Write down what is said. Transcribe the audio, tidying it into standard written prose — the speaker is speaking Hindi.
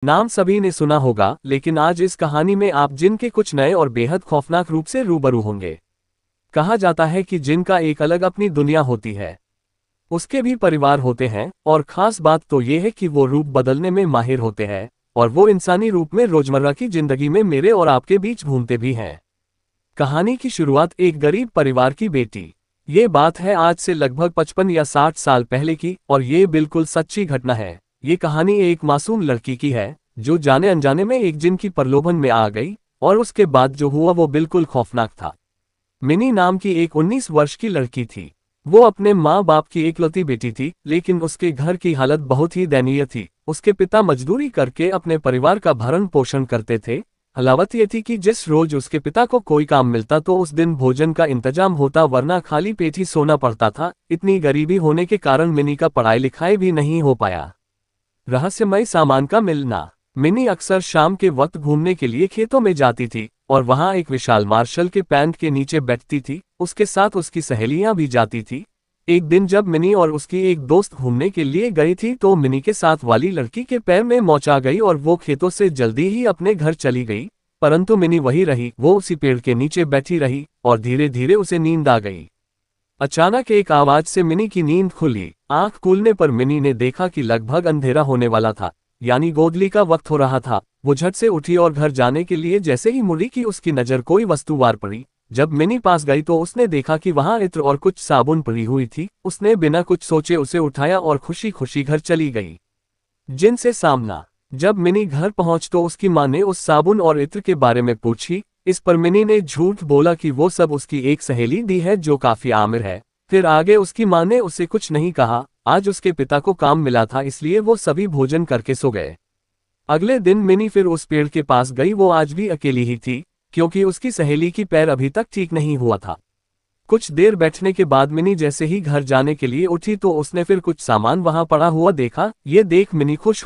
नाम सभी ने सुना होगा, लेकिन आज इस कहानी में आप जिन के कुछ नए और बेहद खौफनाक रूप से रूबरू होंगे। कहा जाता है कि जिन का एक अलग अपनी दुनिया होती है। उसके भी परिवार होते हैं, और खास बात तो ये है कि वो रूप बदलने में माहिर होते हैं, और वो इंसानी रूप में रोजमर्रा की जिंदगी में मेरे और आपके बीच घूमते भी हैं। कहानी की शुरुआत एक गरीब परिवार की बेटी। ये बात है आज से लगभग 55 या 60 साल पहले की, और ये बिल्कुल सच्ची घटना है। ये कहानी एक मासूम लड़की की है, जो जाने अनजाने में एक जिन की प्रलोभन में आ गई, और उसके बाद जो हुआ वो बिल्कुल खौफनाक था। मिनी नाम की एक 19 वर्ष की लड़की थी। वो अपने माँ बाप की एकलौती बेटी थी, लेकिन उसके घर की हालत बहुत ही दयनीय थी। उसके पिता मजदूरी करके अपने परिवार का भरण पोषण करते थे। हालात ये थी कि जिस रोज उसके पिता को कोई काम मिलता तो उस दिन भोजन का इंतजाम होता, वरना खाली पेट ही सोना पड़ता था। इतनी गरीबी होने के कारण मिनी का पढ़ाई लिखाई भी नहीं हो पाया। रहस्यमय सामान का मिलना। मिनी अक्सर शाम के वक्त घूमने के लिए खेतों में जाती थी, और वहां एक विशाल मार्शल के पैंट के नीचे बैठती थी। उसके साथ उसकी सहेलियां भी जाती थी। एक दिन जब मिनी और उसकी एक दोस्त घूमने के लिए गई थी तो मिनी के साथ वाली लड़की के पैर में मोच आ गई और वो खेतों से जल्दी ही अपने घर चली गई। परंतु मिनी वही रही, वो उसी पेड़ के नीचे बैठी रही, और धीरे धीरे उसे नींद आ गई। अचानक एक आवाज से मिनी की नींद खुली। आंख खुलने पर मिनी ने देखा कि लगभग अंधेरा होने वाला था, यानी गोधूली का वक्त हो रहा था। वो झट से उठी और घर जाने के लिए जैसे ही मुड़ी कि उसकी नजर कोई वस्तु वार पड़ी। जब मिनी पास गई तो उसने देखा कि वहां इत्र और कुछ साबुन पड़ी हुई थी। उसने बिना कुछ सोचे उसे उठाया और खुशी खुशी घर चली गई। जिन से सामना। जब मिनी घर पहुंच तो उसकी मां ने उस साबुन और इत्र के बारे में पूछी। इस पर मिनी ने झूठ बोला कि वो सब उसकी एक सहेली दी है जो काफी आमिर है। फिर आगे उसकी मां ने उसे कुछ नहीं कहा। आज उसके पिता को काम मिला था, इसलिए वो सभी भोजन करके सो गए। अगले दिन मिनी फिर उस पेड़ के पास गई। वो आज भी अकेली ही थी, क्योंकि उसकी सहेली की पैर अभी तक ठीक नहीं हुआ था। कुछ देर बैठने के बाद मिनी जैसे ही घर जाने के लिए उठी तो उसने फिर कुछ सामान वहां पड़ा हुआ देखा। ये देख मिनी खुश